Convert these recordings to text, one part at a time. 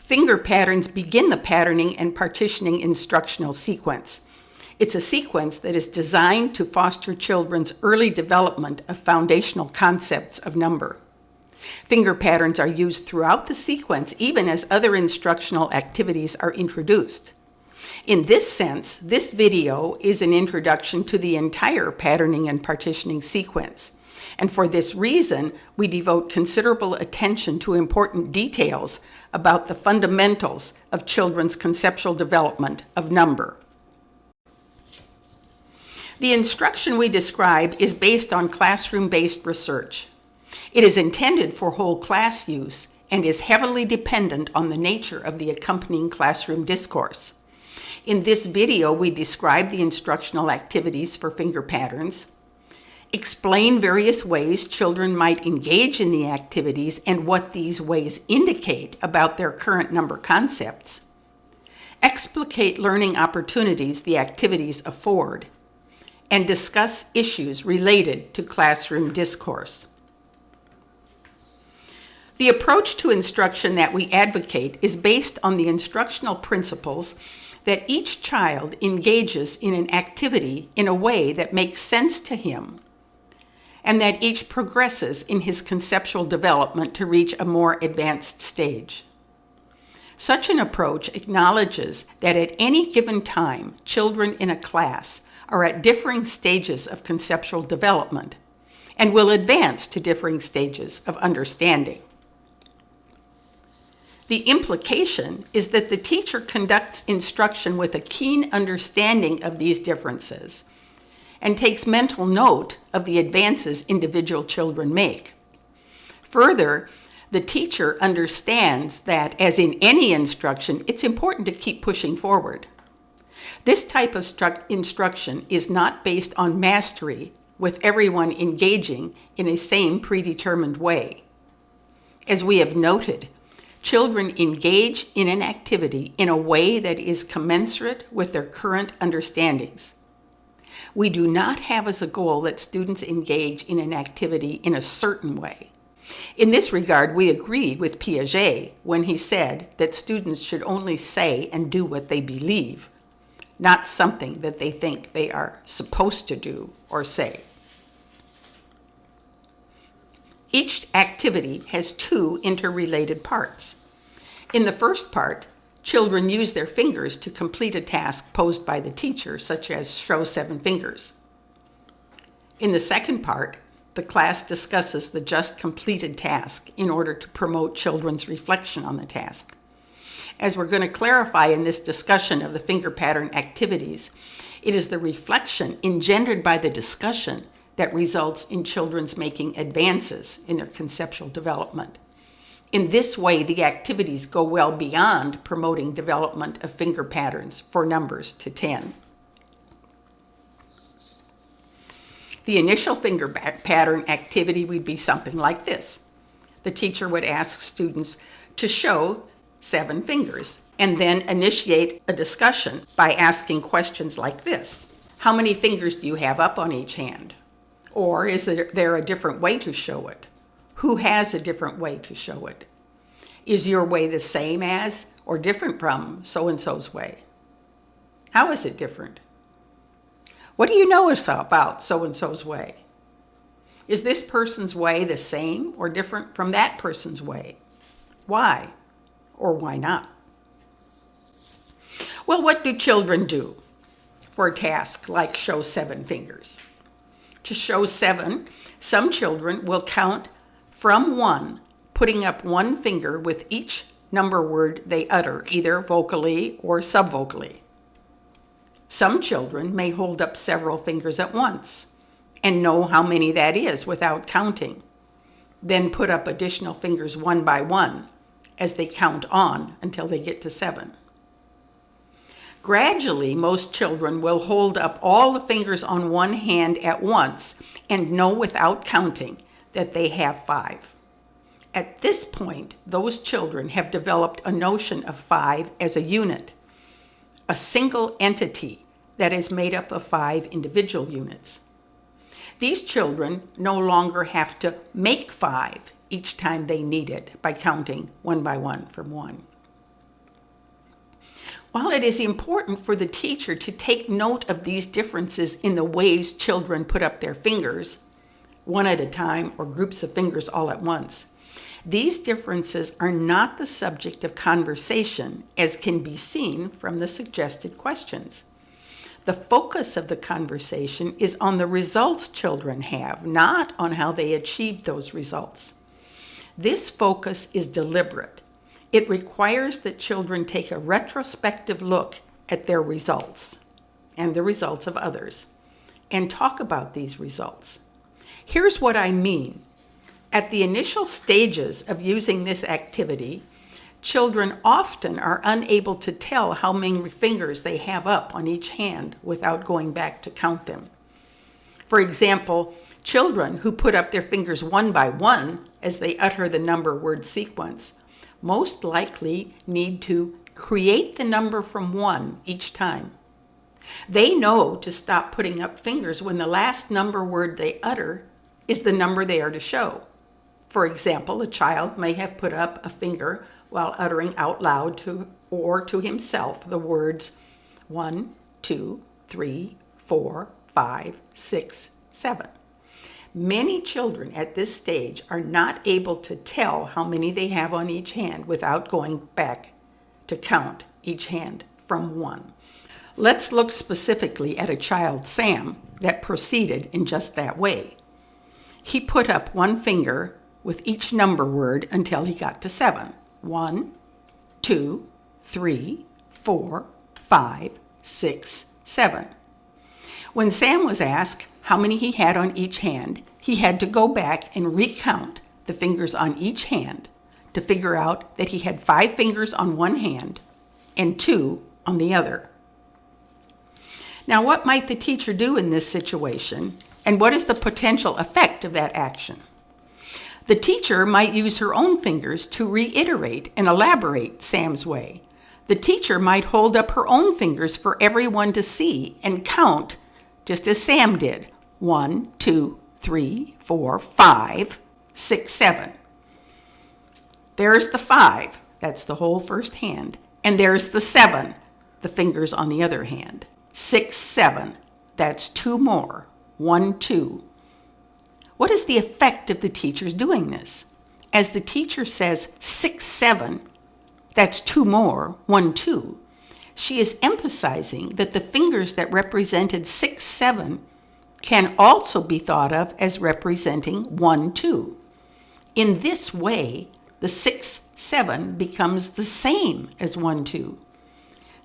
Finger patterns begin the patterning and partitioning instructional sequence. It's a sequence that is designed to foster children's early development of foundational concepts of number. Finger patterns are used throughout the sequence, even as other instructional activities are introduced. In this sense, this video is an introduction to the entire patterning and partitioning sequence. And for this reason, we devote considerable attention to important details about the fundamentals of children's conceptual development of number. The instruction we describe is based on classroom-based research. It is intended for whole class use and is heavily dependent on the nature of the accompanying classroom discourse. In this video, we describe the instructional activities for finger patterns, explain various ways children might engage in the activities and what these ways indicate about their current number concepts, explicate learning opportunities the activities afford, and discuss issues related to classroom discourse. The approach to instruction that we advocate is based on the instructional principles that each child engages in an activity in a way that makes sense to him, and that each progresses in his conceptual development to reach a more advanced stage. Such an approach acknowledges that at any given time, children in a class are at differing stages of conceptual development and will advance to differing stages of understanding. The implication is that the teacher conducts instruction with a keen understanding of these differences and takes mental note of the advances individual children make. Further, the teacher understands that, as in any instruction, it's important to keep pushing forward. This type of instruction is not based on mastery, with everyone engaging in a same predetermined way. As we have noted, children engage in an activity in a way that is commensurate with their current understandings. We do not have as a goal that students engage in an activity in a certain way. In this regard, we agree with Piaget when he said that students should only say and do what they believe, not something that they think they are supposed to do or say. Each activity has two interrelated parts. In the first part, children use their fingers to complete a task posed by the teacher, such as show 7 fingers. In the second part, the class discusses the just completed task in order to promote children's reflection on the task. As we're going to clarify in this discussion of the finger pattern activities, it is the reflection engendered by the discussion that results in children's making advances in their conceptual development. In this way, the activities go well beyond promoting development of finger patterns for numbers to 10. The initial finger pattern activity would be something like this. The teacher would ask students to show 7 fingers and then initiate a discussion by asking questions like this. How many fingers do you have up on each hand? Or is there a different way to show it? Who has a different way to show it? Is your way the same as or different from so-and-so's way? How is it different? What do you know about so-and-so's way? Is this person's way the same or different from that person's way? Why or why not? Well, what do children do for a task like show 7 fingers? To show 7, some children will count from 1, putting up 1 finger with each number word they utter, either vocally or subvocally. Some children may hold up several fingers at once and know how many that is without counting, then put up additional fingers one by one as they count on until they get to 7. Gradually, most children will hold up all the fingers on one hand at once and know without counting that they have 5. At this point, those children have developed a notion of 5 as a unit, a single entity that is made up of 5 individual units. These children no longer have to make 5 each time they need it by counting one by one from 1. While it is important for the teacher to take note of these differences in the ways children put up their fingers, one at a time or groups of fingers all at once, these differences are not the subject of conversation, as can be seen from the suggested questions. The focus of the conversation is on the results children have, not on how they achieved those results. This focus is deliberate. It requires that children take a retrospective look at their results and the results of others and talk about these results. Here's what I mean. At the initial stages of using this activity, children often are unable to tell how many fingers they have up on each hand without going back to count them. For example, children who put up their fingers one by one as they utter the number word sequence most likely need to create the number from 1 each time. They know to stop putting up fingers when the last number word they utter is the number they are to show. For example, a child may have put up a finger while uttering out loud to himself the words 1, 2, 3, 4, 5, 6, 7. Many children at this stage are not able to tell how many they have on each hand without going back to count each hand from 1. Let's look specifically at a child, Sam, that proceeded in just that way. He put up one finger with each number word until he got to 7. 1, 2, 3, 4, 5, 6, 7. When Sam was asked how many he had on each hand, he had to go back and recount the fingers on each hand to figure out that he had 5 fingers on one hand and 2 on the other. Now, what might the teacher do in this situation, and what is the potential effect of that action? The teacher might use her own fingers to reiterate and elaborate Sam's way. The teacher might hold up her own fingers for everyone to see and count, just as Sam did. 1, 2, 3, 4, 5, 6, 7. There's the 5, that's the whole first hand. And there's the 7, the fingers on the other hand. 6, 7, that's 2 more. 1, 2. What is the effect of the teacher's doing this? As the teacher says 6, 7, that's 2 more. 1, 2. She is emphasizing that the fingers that represented 6, 7 can also be thought of as representing 1, 2. In this way, the 6, 7 becomes the same as 1, 2.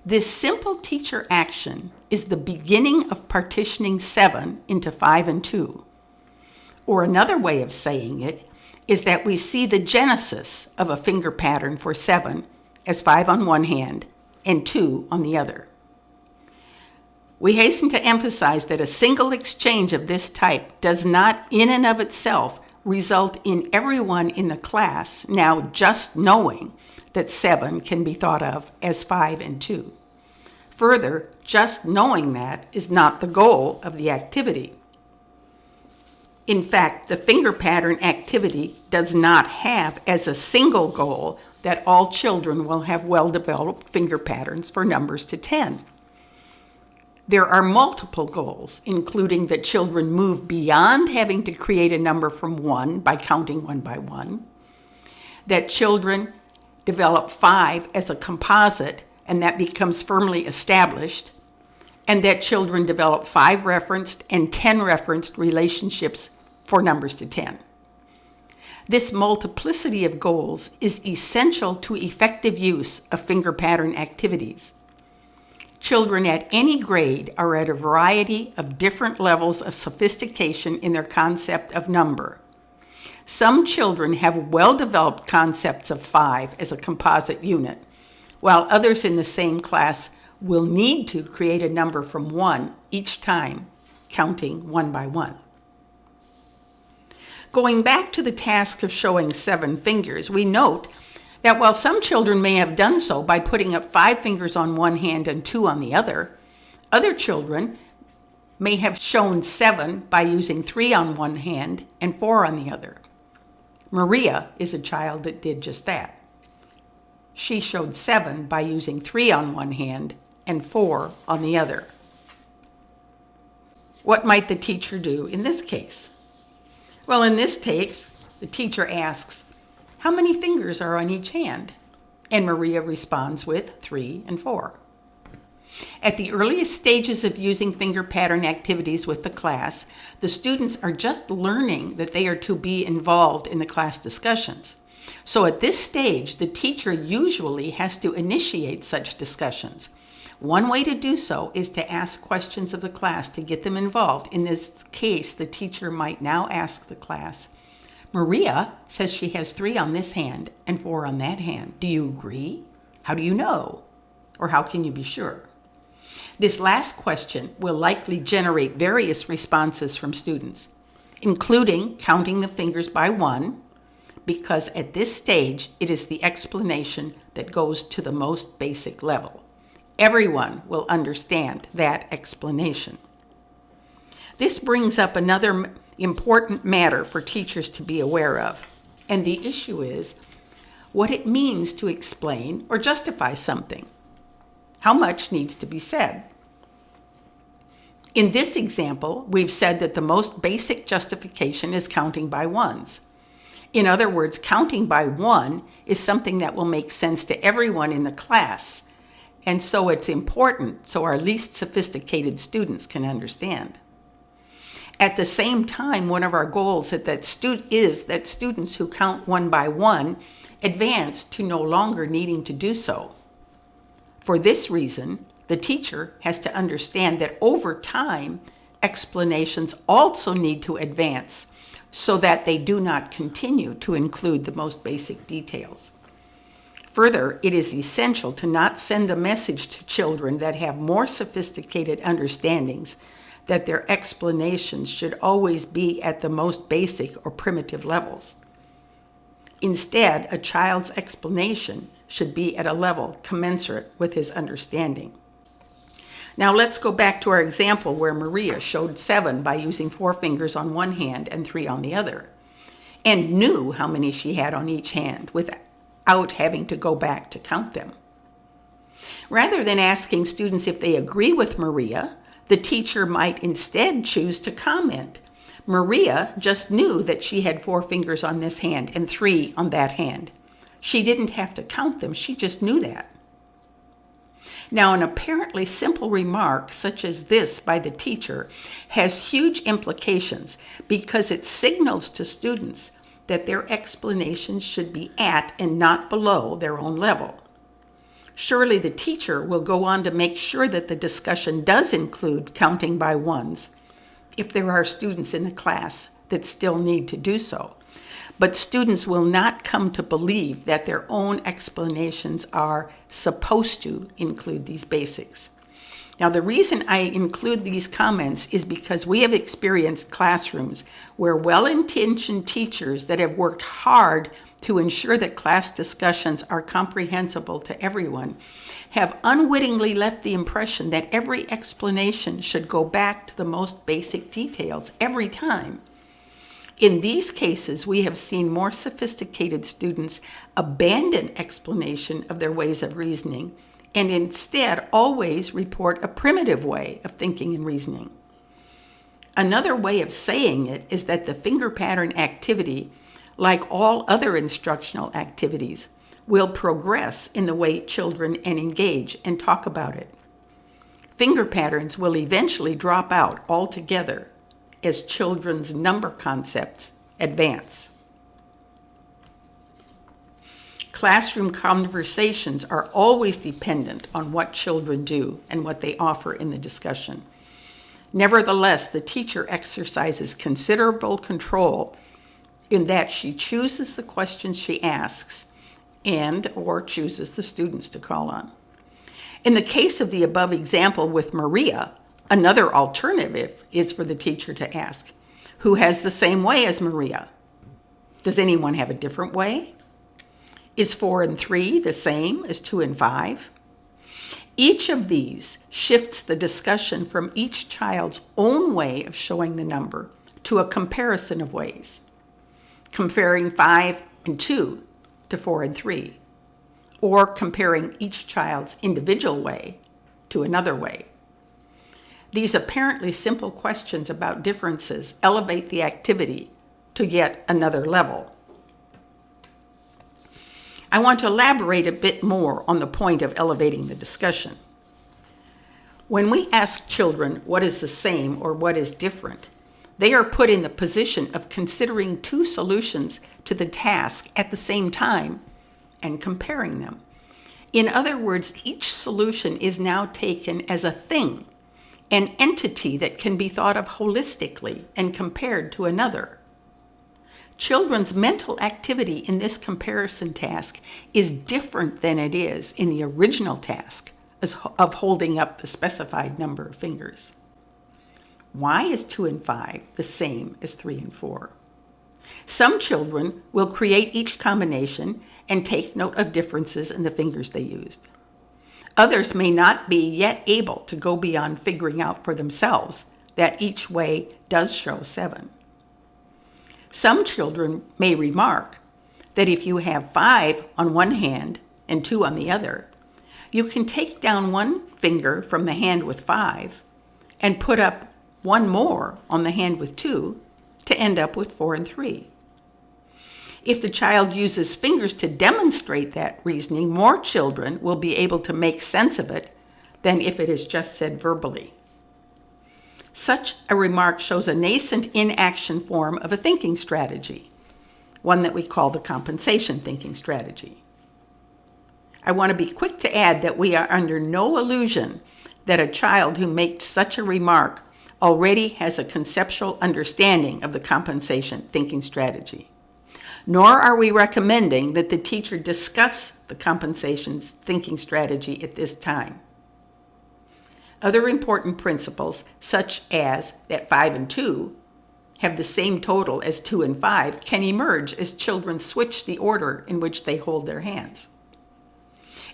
This simple teacher action is the beginning of partitioning 7 into 5 and 2. Or another way of saying it is that we see the genesis of a finger pattern for 7 as 5 on one hand and 2 on the other. We hasten to emphasize that a single exchange of this type does not in and of itself result in everyone in the class now just knowing that 7 can be thought of as 5 and 2. Further, just knowing that is not the goal of the activity. In fact, the finger pattern activity does not have as a single goal that all children will have well-developed finger patterns for numbers to 10. There are multiple goals, including that children move beyond having to create a number from 1 by counting 1 by 1, that children develop 5 as a composite and that becomes firmly established, and that children develop 5 referenced and 10 referenced relationships for numbers to 10. This multiplicity of goals is essential to effective use of finger pattern activities. Children at any grade are at a variety of different levels of sophistication in their concept of number. Some children have well-developed concepts of 5 as a composite unit, while others in the same class will need to create a number from 1 each time, counting 1 by 1. Going back to the task of showing 7 fingers, we note that while some children may have done so by putting up 5 fingers on one hand and 2 on the other children may have shown 7 by using 3 on one hand and 4 on the other. Maria is a child that did just that. She showed 7 by using 3 on one hand and 4 on the other. What might the teacher do in this case? Well, in this case, the teacher asks, "How many fingers are on each hand?" And Maria responds with 3 and 4. At the earliest stages of using finger pattern activities with the class, the students are just learning that they are to be involved in the class discussions. So at this stage, the teacher usually has to initiate such discussions. One way to do so is to ask questions of the class to get them involved. In this case, the teacher might now ask the class, "Maria says she has 3 on this hand and 4 on that hand. Do you agree? How do you know? Or how can you be sure?" This last question will likely generate various responses from students, including counting the fingers by 1, because at this stage, it is the explanation that goes to the most basic level. Everyone will understand that explanation. This brings up another important matter for teachers to be aware of, and the issue is what it means to explain or justify something. How much needs to be said? In this example, we've said that the most basic justification is counting by ones. In other words, counting by 1 is something that will make sense to everyone in the class, and so it's important so our least sophisticated students can understand. At the same time, one of our goals is that students who count 1 by 1 advance to no longer needing to do so. For this reason, the teacher has to understand that over time, explanations also need to advance so that they do not continue to include the most basic details. Further, it is essential to not send a message to children that have more sophisticated understandings that their explanations should always be at the most basic or primitive levels. Instead, a child's explanation should be at a level commensurate with his understanding. Now let's go back to our example where Maria showed 7 by using 4 fingers on one hand and 3 on the other, and knew how many she had on each hand without having to go back to count them. Rather than asking students if they agree with Maria, the teacher might instead choose to comment. Maria just knew that she had 4 fingers on this hand and 3 on that hand. She didn't have to count them, she just knew that. Now, an apparently simple remark such as this by the teacher has huge implications because it signals to students that their explanations should be at and not below their own level. Surely the teacher will go on to make sure that the discussion does include counting by ones if there are students in the class that still need to do so. But students will not come to believe that their own explanations are supposed to include these basics. Now, the reason I include these comments is because we have experienced classrooms where well-intentioned teachers that have worked hard to ensure that class discussions are comprehensible to everyone have unwittingly left the impression that every explanation should go back to the most basic details every time. In these cases, we have seen more sophisticated students abandon explanation of their ways of reasoning and instead always report a primitive way of thinking and reasoning. Another way of saying it is that the finger pattern activity, like all other instructional activities, will progress in the way children engage and talk about it. Finger patterns will eventually drop out altogether as children's number concepts advance. Classroom conversations are always dependent on what children do and what they offer in the discussion. Nevertheless, the teacher exercises considerable control in that she chooses the questions she asks and/or chooses the students to call on. In the case of the above example with Maria, another alternative is for the teacher to ask, who has the same way as Maria? Does anyone have a different way? Is 4 and 3 the same as 2 and 5? Each of these shifts the discussion from each child's own way of showing the number to a comparison of ways, comparing 5 and 2 to 4 and 3, or comparing each child's individual way to another way. These apparently simple questions about differences elevate the activity to yet another level. I want to elaborate a bit more on the point of elevating the discussion. When we ask children what is the same or what is different, they are put in the position of considering two solutions to the task at the same time and comparing them. In other words, each solution is now taken as a thing, an entity that can be thought of holistically and compared to another. Children's mental activity in this comparison task is different than it is in the original task of holding up the specified number of fingers. Why is 2 and 5 the same as 3 and 4? Some children will create each combination and take note of differences in the fingers they used. Others may not be yet able to go beyond figuring out for themselves that each way does show 7. Some children may remark that if you have 5 on one hand and 2 on the other, you can take down one finger from the hand with 5 and put up one more on the hand with 2 to end up with 4 and 3. If the child uses fingers to demonstrate that reasoning, more children will be able to make sense of it than if it is just said verbally. Such a remark shows a nascent inaction form of a thinking strategy, one that we call the compensation thinking strategy. I want to be quick to add that we are under no illusion that a child who makes such a remark already has a conceptual understanding of the compensation thinking strategy. Nor are we recommending that the teacher discuss the compensation thinking strategy at this time. Other important principles, such as that 5 and 2 have the same total as 2 and 5, can emerge as children switch the order in which they hold their hands.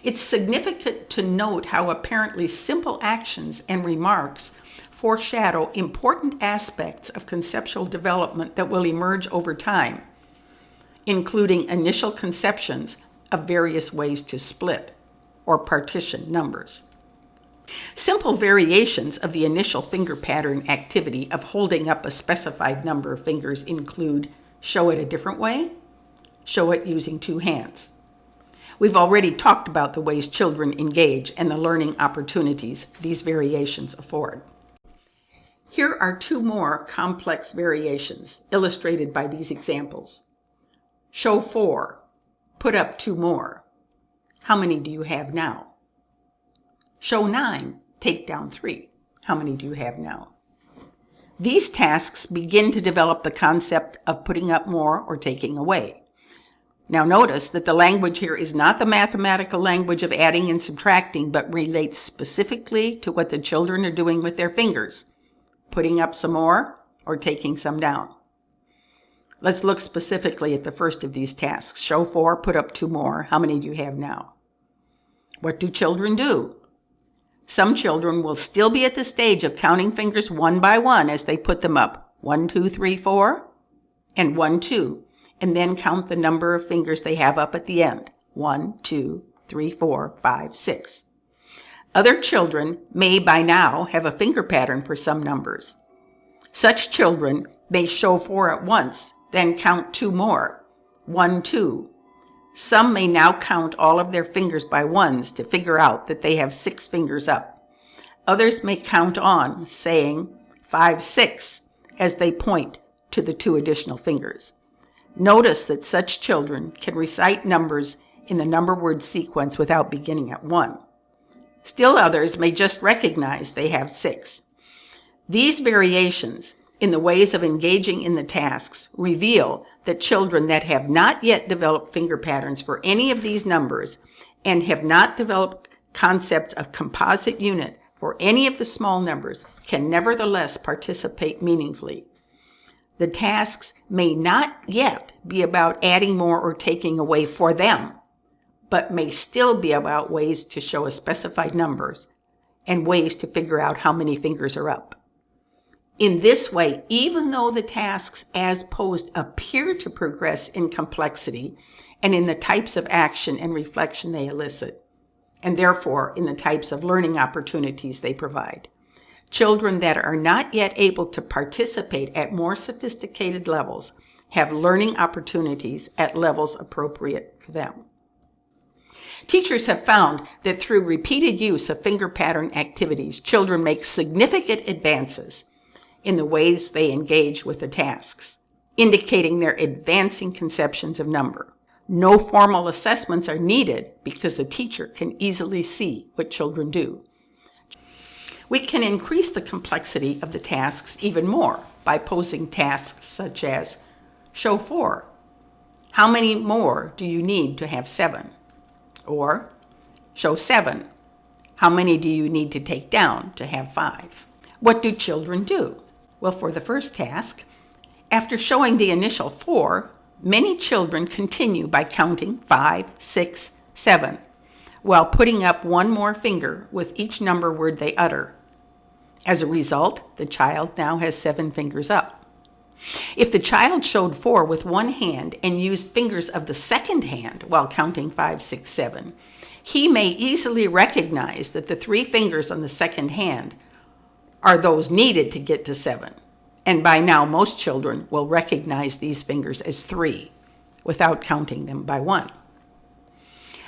It's significant to note how apparently simple actions and remarks foreshadow important aspects of conceptual development that will emerge over time, including initial conceptions of various ways to split or partition numbers. Simple variations of the initial finger pattern activity of holding up a specified number of fingers include show it a different way, show it using 2 hands. We've already talked about the ways children engage and the learning opportunities these variations afford. Here are 2 more complex variations illustrated by these examples. Show 4, put up 2 more. How many do you have now? Show 9, take down 3. How many do you have now? These tasks begin to develop the concept of putting up more or taking away. Now notice that the language here is not the mathematical language of adding and subtracting, but relates specifically to what the children are doing with their fingers, putting up some more or taking some down. Let's look specifically at the first of these tasks. Show 4, put up 2 more. How many do you have now? What do children do? Some children will still be at the stage of counting fingers one by one as they put them up. 1, 2, 3, 4, and 1, 2, and then count the number of fingers they have up at the end. 1, 2, 3, 4, 5, 6. Other children may by now have a finger pattern for some numbers. Such children may show 4 at once, then count 2 more. 1, 2. Some may now count all of their fingers by ones to figure out that they have 6 fingers up. Others may count on, saying 5, 6, as they point to the 2 additional fingers. Notice that such children can recite numbers in the number word sequence without beginning at 1. Still others may just recognize they have 6. These variations in the ways of engaging in the tasks reveal that children that have not yet developed finger patterns for any of these numbers and have not developed concepts of composite unit for any of the small numbers can nevertheless participate meaningfully. The tasks may not yet be about adding more or taking away for them, but may still be about ways to show a specified numbers and ways to figure out how many fingers are up. In this way, even though the tasks as posed appear to progress in complexity and in the types of action and reflection they elicit, and therefore in the types of learning opportunities they provide. Children that are not yet able to participate at more sophisticated levels have learning opportunities at levels appropriate for them. Teachers have found that through repeated use of finger pattern activities, children make significant advances in the ways they engage with the tasks, indicating their advancing conceptions of number. No formal assessments are needed because the teacher can easily see what children do. We can increase the complexity of the tasks even more by posing tasks such as, show 4. How many more do you need to have 7? Or, show 7. How many do you need to take down to have 5? What do children do? Well, for the first task, after showing the initial 4, many children continue by counting 5, 6, 7, while putting up one more finger with each number word they utter. As a result, the child now has 7 fingers up. If the child showed 4 with one hand and used fingers of the second hand while counting 5, 6, 7, he may easily recognize that the 3 fingers on the second hand are those needed to get to 7. And by now, most children will recognize these fingers as 3 without counting them by 1.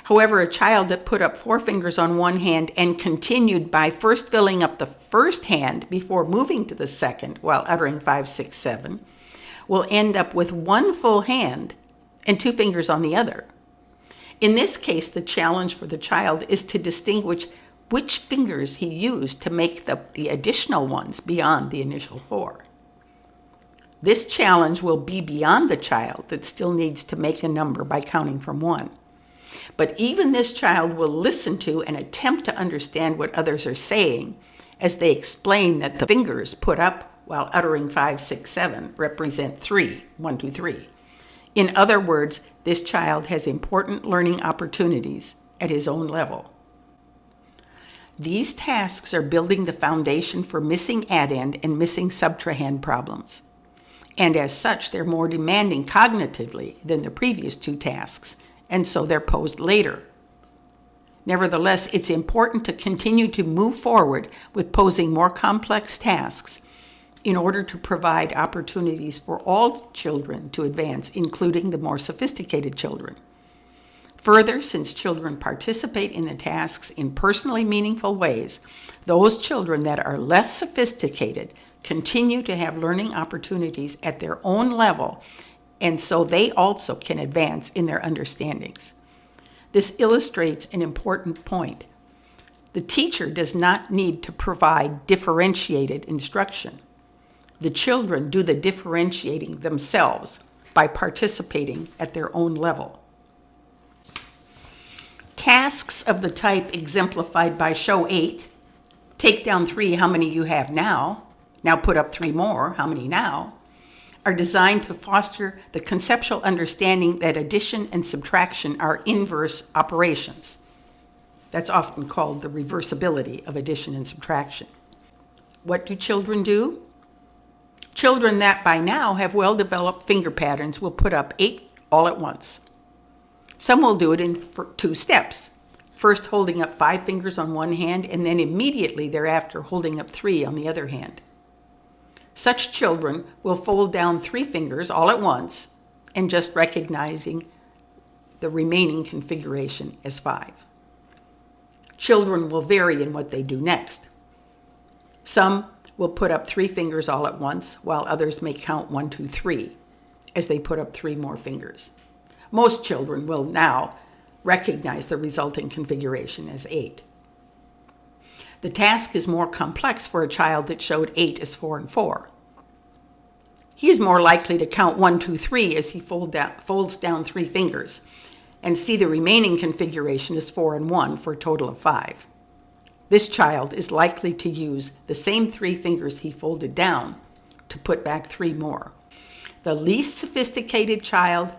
However, a child that put up 4 fingers on one hand and continued by first filling up the first hand before moving to the second while uttering 5, 6, 7 will end up with 1 full hand and 2 fingers on the other. In this case, the challenge for the child is to distinguish which fingers he used to make the additional ones beyond the initial 4. This challenge will be beyond the child that still needs to make a number by counting from 1. But even this child will listen to and attempt to understand what others are saying as they explain that the fingers put up while uttering 5, 6, 7 represent 3, 1, 2, 3. In other words, this child has important learning opportunities at his own level. These tasks are building the foundation for missing addend and missing subtrahend problems. And as such, they're more demanding cognitively than the previous 2 tasks, and so they're posed later. Nevertheless, it's important to continue to move forward with posing more complex tasks in order to provide opportunities for all children to advance, including the more sophisticated children. Further, since children participate in the tasks in personally meaningful ways, those children that are less sophisticated continue to have learning opportunities at their own level, and so they also can advance in their understandings. This illustrates an important point. The teacher does not need to provide differentiated instruction. The children do the differentiating themselves by participating at their own level. Tasks of the type exemplified by show 8, take down 3, how many you have now put up 3 more, how many now, are designed to foster the conceptual understanding that addition and subtraction are inverse operations. That's often called the reversibility of addition and subtraction. What do children do? Children that by now have well-developed finger patterns will put up 8 all at once. Some will do it in 2 steps, first holding up 5 fingers on one hand and then immediately thereafter holding up 3 on the other hand. Such children will fold down 3 fingers all at once and just recognizing the remaining configuration as 5. Children will vary in what they do next. Some will put up 3 fingers all at once, while others may count 1, 2, 3 as they put up 3 more fingers. Most children will now recognize the resulting configuration as 8. The task is more complex for a child that showed 8 as 4 and 4. He is more likely to count 1, 2, 3 as he folds down 3 fingers and see the remaining configuration as 4 and 1 for a total of 5. This child is likely to use the same 3 fingers he folded down to put back 3 more. The least sophisticated child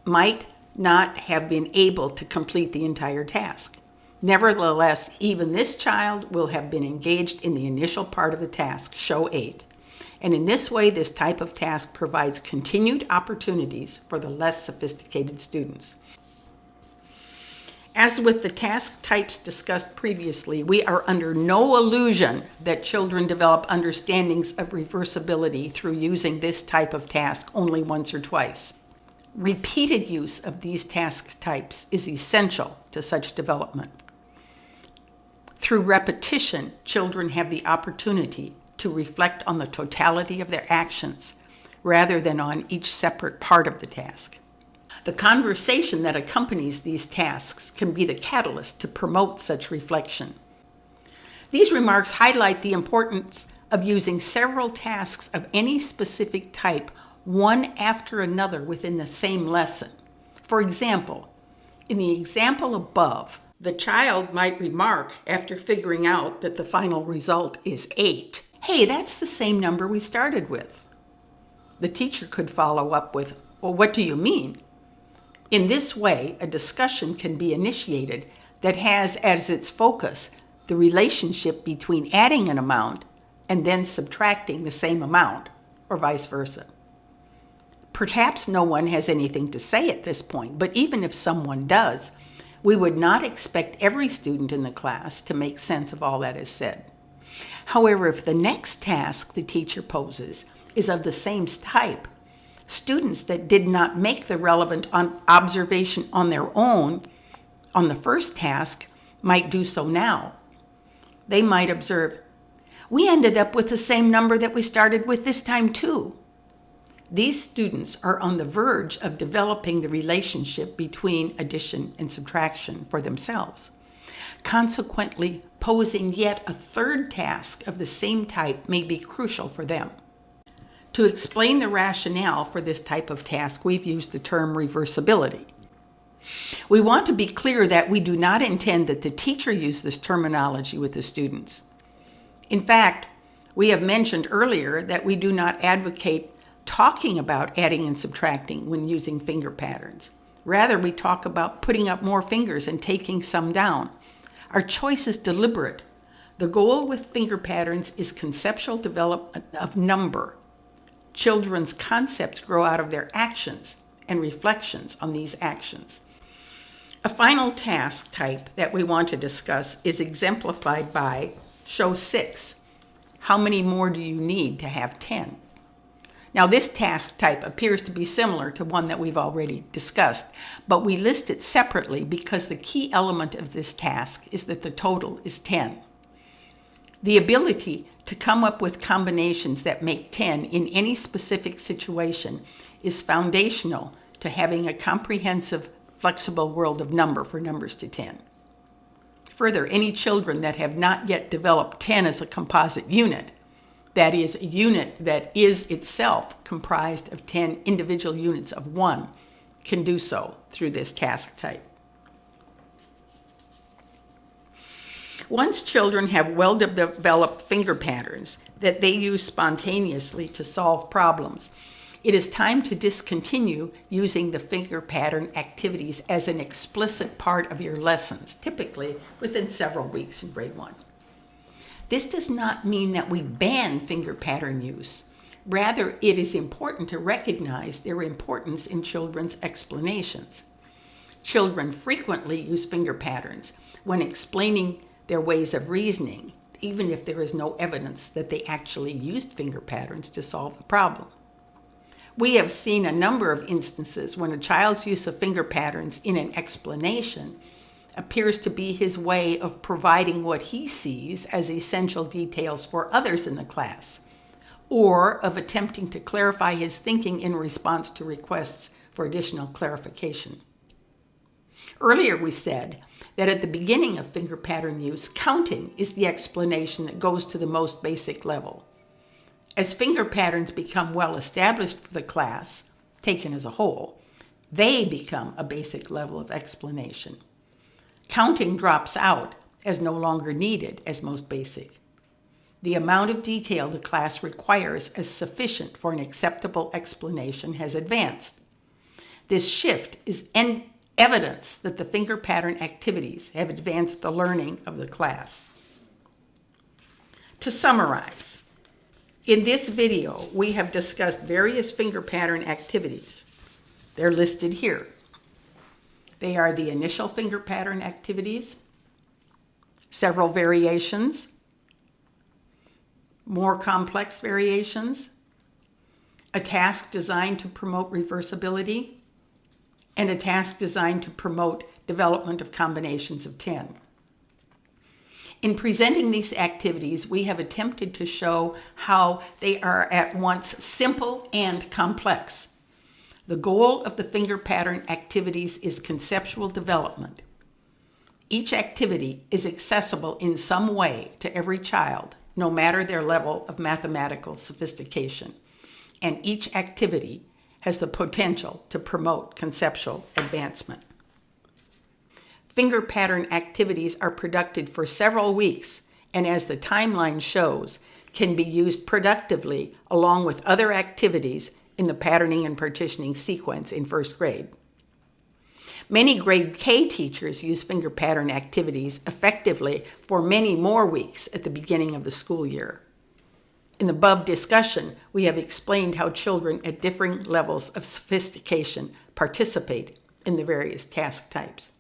might not have been able to complete the entire task. Nevertheless, even this child will have been engaged in the initial part of the task, show 8. And in this way, this type of task provides continued opportunities for the less sophisticated students. As with the task types discussed previously, we are under no illusion that children develop understandings of reversibility through using this type of task only once or twice. Repeated use of these task types is essential to such development. Through repetition, children have the opportunity to reflect on the totality of their actions rather than on each separate part of the task. The conversation that accompanies these tasks can be the catalyst to promote such reflection. These remarks highlight the importance of using several tasks of any specific type, one after another within the same lesson. For example, in the example above, the child might remark after figuring out that the final result is 8, "Hey, that's the same number we started with." The teacher could follow up with, "Well, what do you mean?" In this way, a discussion can be initiated that has as its focus the relationship between adding an amount and then subtracting the same amount, or vice versa. Perhaps no one has anything to say at this point, but even if someone does, we would not expect every student in the class to make sense of all that is said. However, if the next task the teacher poses is of the same type, students that did not make the relevant observation on their own on the first task might do so now. They might observe, "We ended up with the same number that we started with this time too." These students are on the verge of developing the relationship between addition and subtraction for themselves. Consequently, posing yet a third task of the same type may be crucial for them. To explain the rationale for this type of task, we've used the term reversibility. We want to be clear that we do not intend that the teacher use this terminology with the students. In fact, we have mentioned earlier that we do not advocate talking about adding and subtracting when using finger patterns. Rather, we talk about putting up more fingers and taking some down. Our choice is deliberate. The goal with finger patterns is conceptual development of number. Children's concepts grow out of their actions and reflections on these actions. A final task type that we want to discuss is exemplified by show 6. How many more do you need to have 10? Now, this task type appears to be similar to one that we've already discussed, but we list it separately because the key element of this task is that the total is 10. The ability to come up with combinations that make 10 in any specific situation is foundational to having a comprehensive, flexible world of number for numbers to 10. Further, any children that have not yet developed 10 as a composite unit, that is, a unit that is itself comprised of 10 individual units of 1, can do so through this task type. Once children have well-developed finger patterns that they use spontaneously to solve problems, it is time to discontinue using the finger pattern activities as an explicit part of your lessons, typically within several weeks in grade 1. This does not mean that we ban finger pattern use. Rather, it is important to recognize their importance in children's explanations. Children frequently use finger patterns when explaining their ways of reasoning, even if there is no evidence that they actually used finger patterns to solve the problem. We have seen a number of instances when a child's use of finger patterns in an explanation appears to be his way of providing what he sees as essential details for others in the class, or of attempting to clarify his thinking in response to requests for additional clarification. Earlier we said that at the beginning of finger pattern use, counting is the explanation that goes to the most basic level. As finger patterns become well established for the class, taken as a whole, they become a basic level of explanation. Counting drops out as no longer needed as most basic. The amount of detail the class requires as sufficient for an acceptable explanation has advanced. This shift is evidence that the finger pattern activities have advanced the learning of the class. To summarize, in this video, we have discussed various finger pattern activities. They're listed here. They are the initial finger pattern activities, several variations, more complex variations, a task designed to promote reversibility, and a task designed to promote development of combinations of 10. In presenting these activities, we have attempted to show how they are at once simple and complex. The goal of the finger pattern activities is conceptual development. Each activity is accessible in some way to every child, no matter their level of mathematical sophistication, and each activity has the potential to promote conceptual advancement. Finger pattern activities are conducted for several weeks, and as the timeline shows, can be used productively along with other activities in the patterning and partitioning sequence in first grade. Many grade K teachers use finger pattern activities effectively for many more weeks at the beginning of the school year. In the above discussion, we have explained how children at differing levels of sophistication participate in the various task types.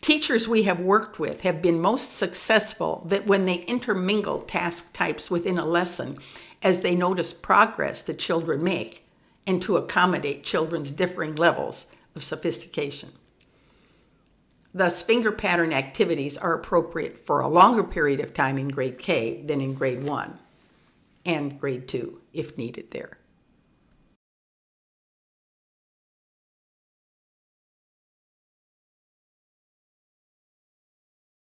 Teachers we have worked with have been most successful that when they intermingle task types within a lesson as they notice progress that children make and to accommodate children's differing levels of sophistication. Thus, finger pattern activities are appropriate for a longer period of time in grade K than in grade 1 and grade 2 if needed there.